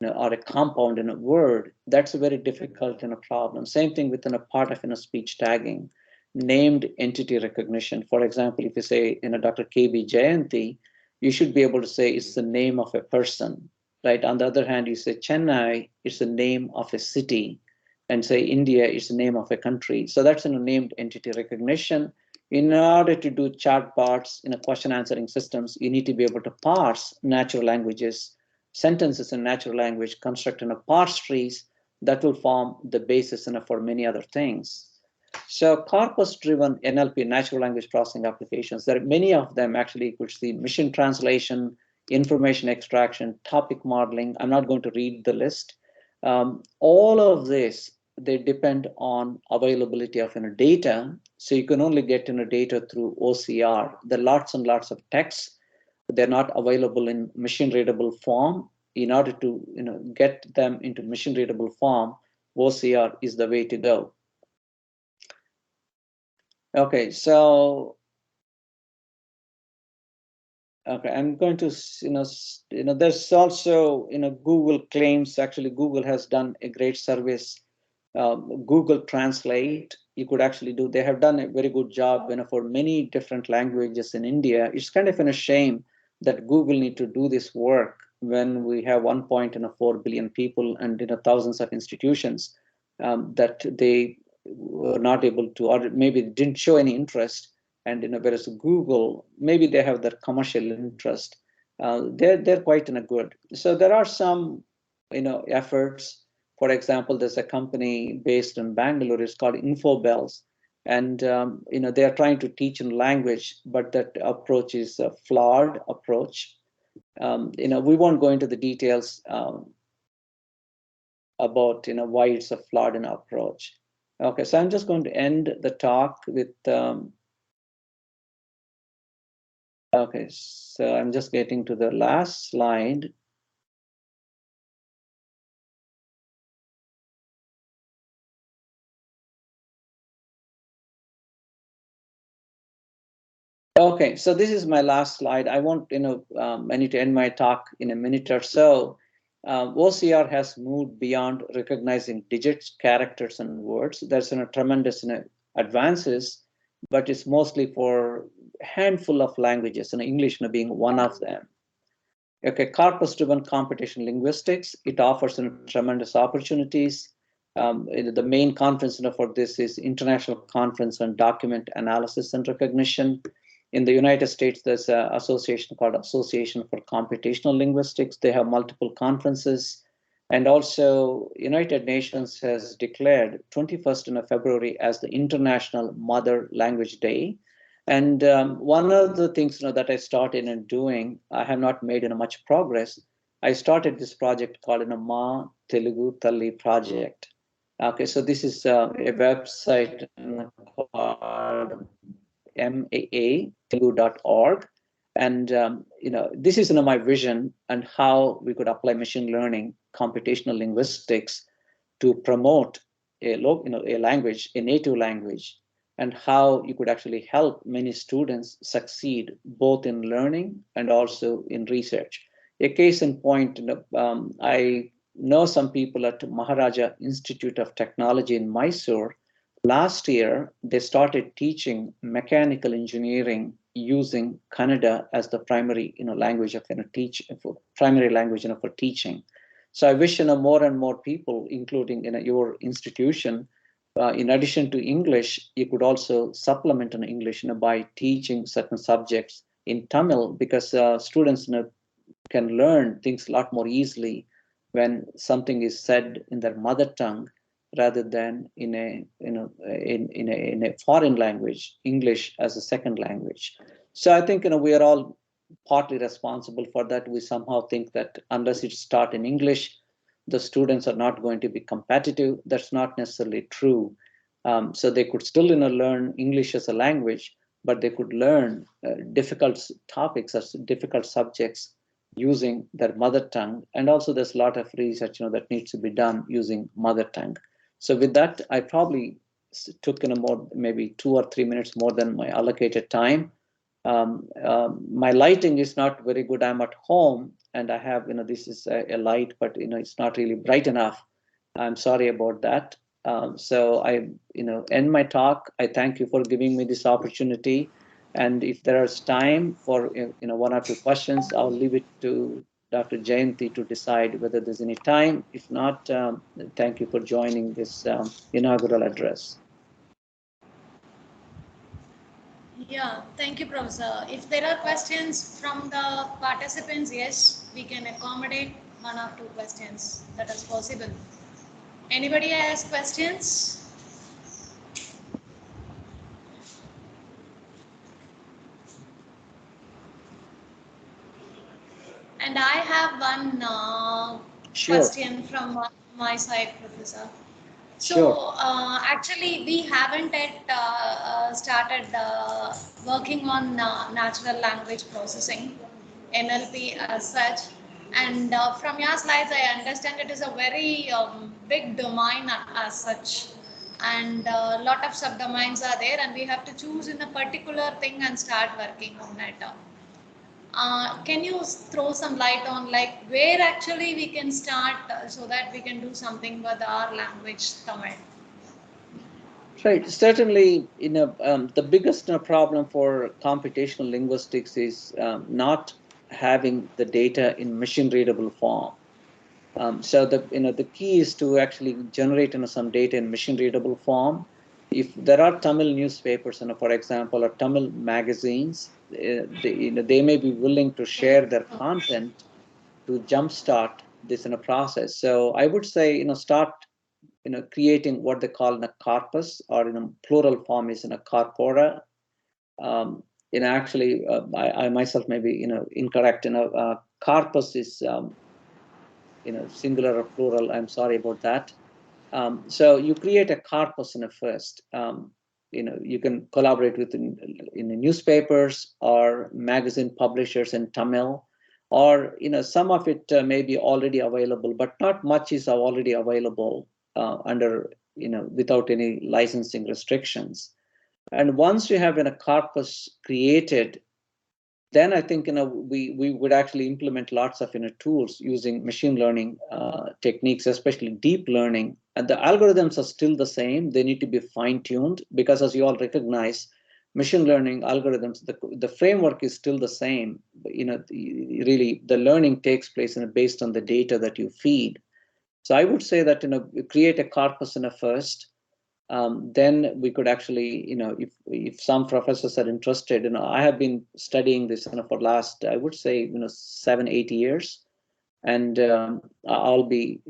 Speaker 8: or a compound in a word? That's a very difficult problem. Same thing with a part of speech tagging, named entity recognition. For example, if you say Dr. KB Jayanti, you should be able to say it's the name of a person, right? On the other hand, you say Chennai, it's the name of a city, and say India is the name of a country. So that's named entity recognition. In order to do chatbots question answering systems, you need to be able to parse natural languages, sentences in natural language, construct parse trees that will form the basis for many other things. So corpus-driven NLP, natural language processing applications, there are many of them actually, which the machine translation, information extraction, topic modeling. I'm not going to read the list. All of this, they depend on availability of data. So you can only get data through OCR. There are lots and lots of texts. They're not available in machine readable form. In order to get them into machine readable form, OCR is the way to go. Okay, so I'm going to there's also Google claims. Actually, Google has done a great service. Google Translate, you could actually do. They have done a very good job for many different languages in India. It's kind of a shame that Google need to do this work when we have 1.4 billion people and thousands of institutions that they were not able to, or maybe didn't show any interest. And whereas Google, maybe they have that commercial interest. They're quite good. So there are some efforts. For example, there's a company based in Bangalore. It's called Infobells, and they are trying to teach in language, but that approach is a flawed approach. We won't go into the details about why it's a flawed approach. Okay, so I'm just going to end the talk with, okay, so I'm just getting to the last slide. Okay, so this is my last slide. I won't, I need to end my talk in a minute or so. OCR has moved beyond recognizing digits, characters, and words. There's tremendous advances, but it's mostly for a handful of languages, and English being one of them. Okay, corpus-driven computational linguistics, it offers tremendous opportunities. The main conference for this is International Conference on Document Analysis and Recognition. In the United States, there's an association called Association for Computational Linguistics. They have multiple conferences. And also, United Nations has declared 21st of February as the International Mother Language Day. And one of the things that I started in doing, I have not made much progress. I started this project called Ma Telugu Talli Project. Okay, so this is a website called maatelugu.org. And this is my vision and how we could apply machine learning, computational linguistics to promote a language, a native language, and how you could actually help many students succeed both in learning and also in research. A case in point, I know some people at Maharaja Institute of Technology in Mysore. Last year, they started teaching mechanical engineering using Kannada as the primary language of primary language for teaching. So I wish more and more people, including your institution, in addition to English, you could also supplement in English by teaching certain subjects in Tamil, because students can learn things a lot more easily when something is said in their mother tongue rather than in a foreign language, English as a second language. So I think we are all partly responsible for that. We somehow think that unless it's taught in English, the students are not going to be competitive. That's not necessarily true. So they could still learn English as a language, but they could learn difficult topics or difficult subjects using their mother tongue. And also there's a lot of research that needs to be done using mother tongue. So with that, I probably took maybe 2 or 3 minutes more than my allocated time. My lighting is not very good. I'm at home and I have, this is a light, but it's not really bright enough. I'm sorry about that. So I, end my talk. I thank you for giving me this opportunity. And if there is time for 1 or 2 questions, I'll leave it to Dr. Jayanti to decide whether there's any time. If not, thank you for joining this inaugural address.
Speaker 2: Yeah, thank you, Professor. If there are questions from the participants, yes, we can accommodate 1 or 2 questions. That is possible. Anybody has questions? And I have one question from my side, Professor. So actually, we haven't yet started working on natural language processing, NLP as such. And from your slides, I understand it is a very big domain as such. And a lot of subdomains are there, and we have to choose in a particular thing and start working on it. Can you throw some light on where actually we can start so that we can do something with our language, Tamil?
Speaker 8: Right. Certainly, the biggest problem for computational linguistics is not having the data in machine readable form. So the key is to actually generate some data in machine readable form. If there are Tamil newspapers, for example, or Tamil magazines, they may be willing to share their content to jumpstart this in a process. So I would say, start creating what they call a corpus, or in a plural form is in a corpora. Actually, I myself may be incorrect. Corpus is singular or plural. I'm sorry about that. So you create a corpus in a first. You can collaborate with in the newspapers or magazine publishers in Tamil, or some of it may be already available, but not much is already available under without any licensing restrictions. And once you have a corpus created, then I think we would actually implement lots of tools using machine learning techniques, especially deep learning. And the algorithms are still the same. They need to be fine-tuned because, as you all recognize, machine learning algorithms, the framework is still the same. Really, the learning takes place based on the data that you feed. So I would say that create a corpus first. Then we could actually, if some professors are interested, I have been studying this for last, I would say, 7-8 years, and I'll be,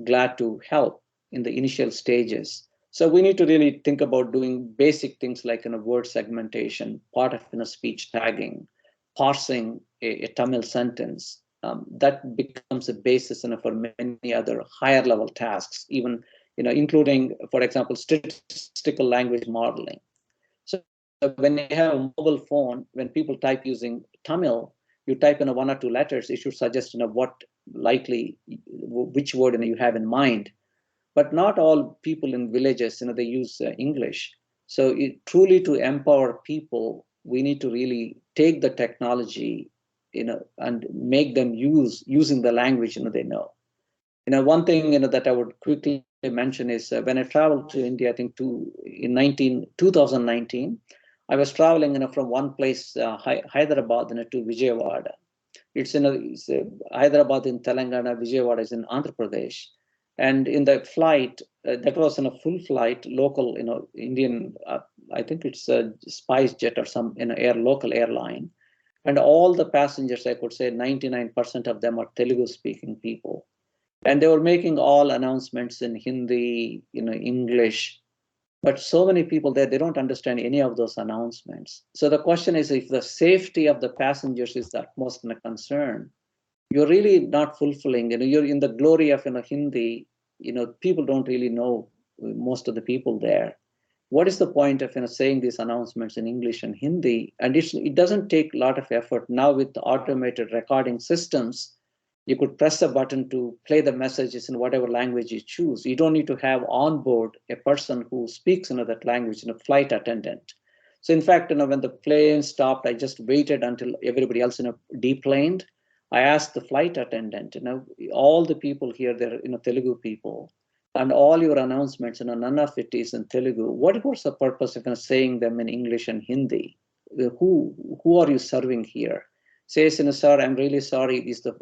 Speaker 8: glad to help in the initial stages. So we need to really think about doing basic things like word segmentation, part of speech tagging, parsing a Tamil sentence. That becomes a basis for many other higher level tasks, even including, for example, statistical language modeling. So when you have a mobile phone, when people type using Tamil, you type in 1 or 2 letters, it should suggest what likely which word you have in mind. But not all people in villages, they use English. So truly to empower people, we need to really take the technology, and make them using the language they know. One thing that I would quickly mention is when I traveled to India, I think in 2019, I was traveling from one place, Hyderabad, to Vijayawada. It's Hyderabad in Telangana, Vijayawada is in Andhra Pradesh. And in the flight, that was in a full flight, local, Indian, I think it's a Spice Jet or some local airline. And all the passengers, I could say 99% of them are Telugu speaking people. And they were making all announcements in Hindi, English, but so many people there, they don't understand any of those announcements. So the question is, if the safety of the passengers is the utmost concern, you're really not fulfilling, you're in the glory of Hindi, people don't really know, most of the people there. What is the point of saying these announcements in English and Hindi? And it doesn't take a lot of effort. Now with the automated recording systems, you could press a button to play the messages in whatever language you choose. You don't need to have on board a person who speaks that language, a flight attendant. So in fact, when the plane stopped, I just waited until everybody else deplaned. I asked the flight attendant, all the people here, they're Telugu people, and all your announcements, none of it is in Telugu. What was the purpose of saying them in English and Hindi? Who are you serving here? Says, sir, I'm really sorry. Is the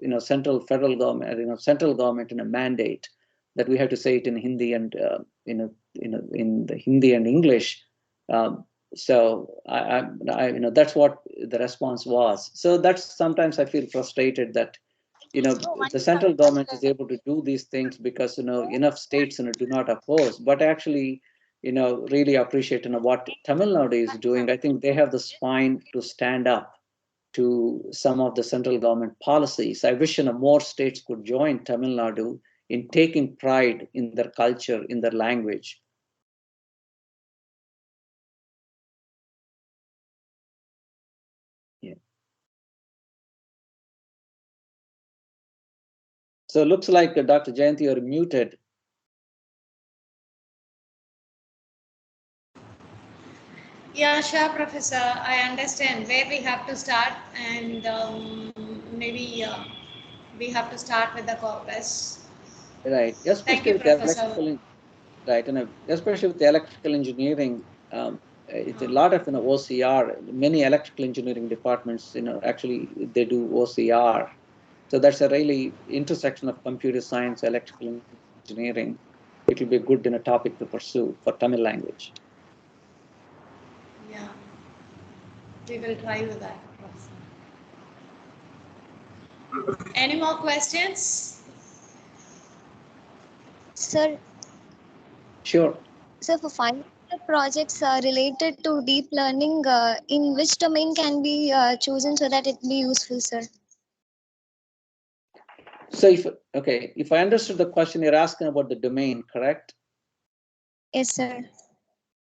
Speaker 8: federal government in a mandate that we have to say it in Hindi and in the Hindi and English. So that's what the response was. So that's sometimes I feel frustrated that the central government is able to do these things because enough states do not oppose. But actually, really appreciate what Tamil Nadu is doing. I think they have the spine to stand up to some of the central government policies. I wish more states could join Tamil Nadu in taking pride in their culture, in their language. Yeah. So it looks like Dr. Jayanti, you're muted.
Speaker 2: Yeah, sure, Professor. I understand where we have to start, and maybe we have to start with the corpus.
Speaker 8: Right,
Speaker 2: Thank
Speaker 8: especially
Speaker 2: you,
Speaker 8: with the
Speaker 2: Professor.
Speaker 8: electrical, right, and especially with the electrical engineering, it's a lot of OCR. Many electrical engineering departments, actually they do OCR. So that's a really intersection of computer science, electrical engineering. It will be a good topic to pursue for Tamil language.
Speaker 2: Yeah, we will try with that, Professor. Any more questions?
Speaker 9: Sir,
Speaker 8: Sure.
Speaker 9: so for final projects related to deep learning, in which domain can be chosen so that it be useful, sir?
Speaker 8: So if I understood the question, you're asking about the domain, correct?
Speaker 9: Yes, sir.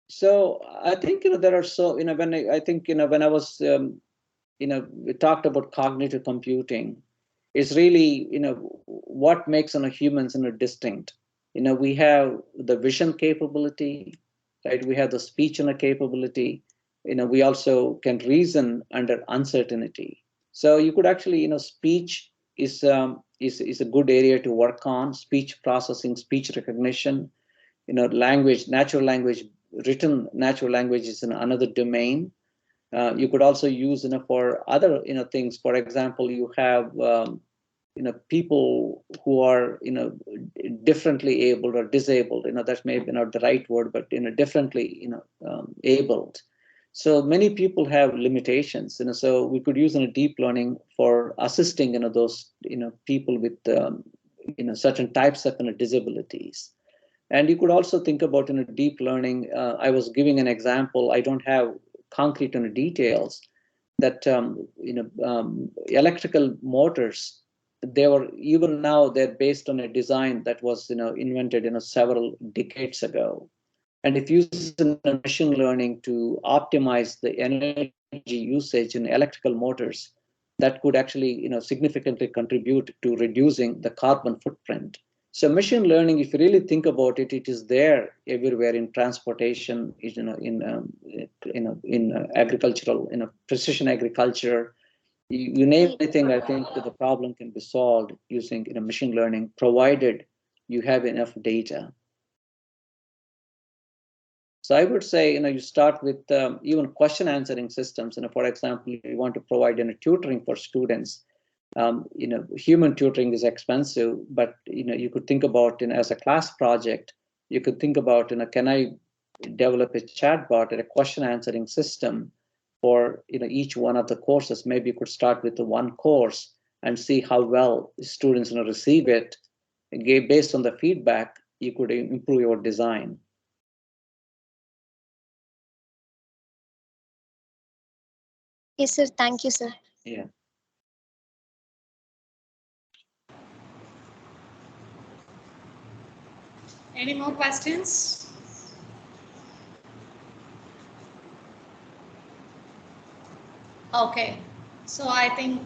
Speaker 8: So I think there are when I was we talked about cognitive computing. It's really what makes humans distinct. We have the vision capability, right? We have the speech capability. We also can reason under uncertainty. So you could actually speech is a good area to work on. Speech processing, speech recognition. Language, natural language, written natural language is in another domain. You could also use for other things. For example, you have people who are differently abled or disabled. That may be not the right word, but differently abled. So many people have limitations. So we could use deep learning for assisting those people with certain types of disabilities. And you could also think about deep learning. I was giving an example. I don't have concrete details that electrical motors. Even now they're based on a design that was invented several decades ago. And if using machine learning to optimize the energy usage in electrical motors, that could actually significantly contribute to reducing the carbon footprint. So machine learning, if you really think about it, it is there everywhere in transportation, in agricultural, precision agriculture. You name anything, I think that the problem can be solved using machine learning, provided you have enough data. So I would say, you start with even question answering systems. For example, if you want to provide tutoring for students, human tutoring is expensive, but you could think about as a class project. You could think about can I develop a chatbot or a question answering system for each one of the courses. Maybe you could start with the one course and see how well students receive it. Based on the feedback, you could improve your design.
Speaker 9: Yes, sir. Thank you, sir.
Speaker 8: Yeah.
Speaker 2: Any more questions? Okay, so I think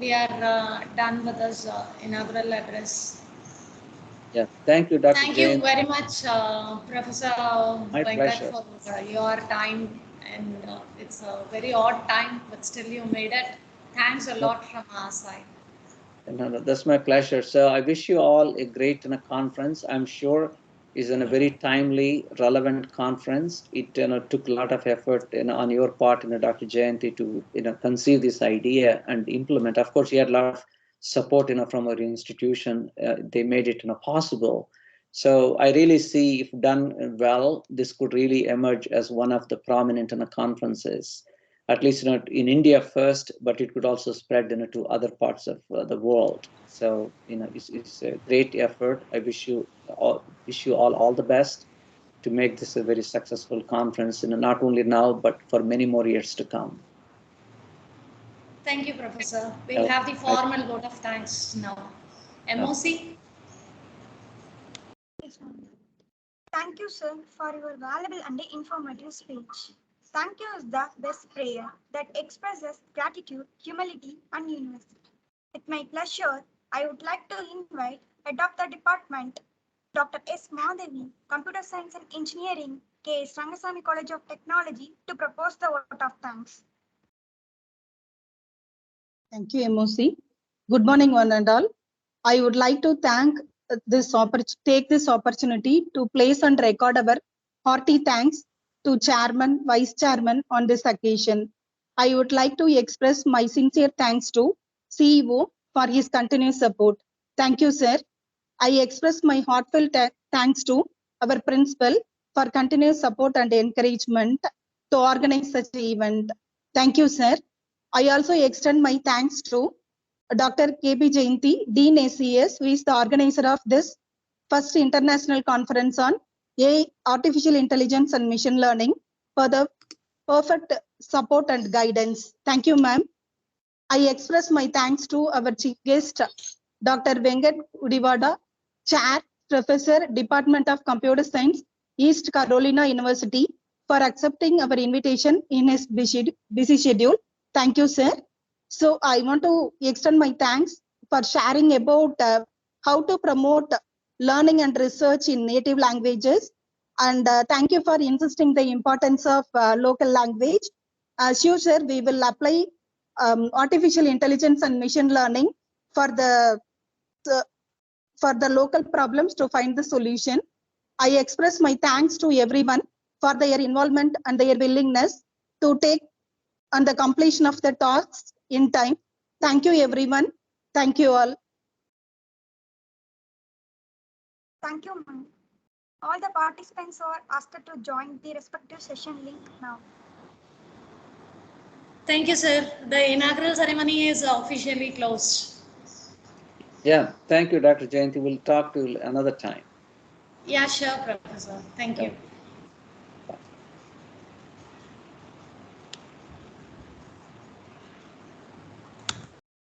Speaker 2: we are done with this inaugural address.
Speaker 8: Yeah, thank you, Dr.
Speaker 2: Thank
Speaker 8: Jain.
Speaker 2: you very much, Professor
Speaker 8: My
Speaker 2: Venkat,
Speaker 8: pleasure.
Speaker 2: for your time. And it's a very odd time, but still you made it. Thanks a lot from our side.
Speaker 8: No, that's my pleasure. So I wish you all a great conference. I'm sure is a very timely, relevant conference. It took a lot of effort on your part, Dr. Jayanti, to conceive this idea and implement. Of course, you had a lot of support from our institution. They made it possible. So I really see, if done well, this could really emerge as one of the prominent conferences, at least in India first, but it could also spread to other parts of the world. So it's a great effort. I wish you all the best to make this a very successful conference, not only now but for many more years to come.
Speaker 2: Thank you, Professor. We'll have the formal vote of thanks now. MOC.
Speaker 1: Yes, ma'am. Thank you, sir, for your valuable and informative speech. Thank you is the best prayer that expresses gratitude, humility, and university. With my pleasure, I would like to invite Head of the Department, Dr. S. Madhavi, Computer Science and Engineering, K.S. Rangasamy College of Technology, to propose the vote of thanks.
Speaker 10: Thank you, MOC. Good morning, one and all. I would like to take this opportunity to place and record our hearty thanks to Chairman, Vice Chairman on this occasion. I would like to express my sincere thanks to CEO for his continuous support. Thank you, sir. I express my heartfelt thanks to our principal for continuous support and encouragement to organize such an event. Thank you, sir. I also extend my thanks to Dr. K.B. Jayanti, Dean ACS, who is the organizer of this first international conference on AI, Artificial Intelligence and Machine Learning, for the perfect support and guidance. Thank you, ma'am. I express my thanks to our chief guest, Dr. Venkat Gudivada, Chair, Professor, Department of Computer Science, East Carolina University, for accepting our invitation in his busy schedule. Thank you, sir. So I want to extend my thanks for sharing about how to promote learning and research in native languages. And thank you for insisting the importance of local language. As you said, we will apply artificial intelligence and machine learning for the local problems to find the solution. I express my thanks to everyone for their involvement and their willingness to take on the completion of the tasks in time. Thank you, everyone. Thank you all.
Speaker 1: Thank you, ma'am. All the participants are asked to join the respective session link now.
Speaker 2: Thank you, sir. The inaugural ceremony is officially closed.
Speaker 8: Yeah, thank you, Dr. Jayanti. We'll talk to you another time.
Speaker 2: Yeah, sure, Professor. Thank you.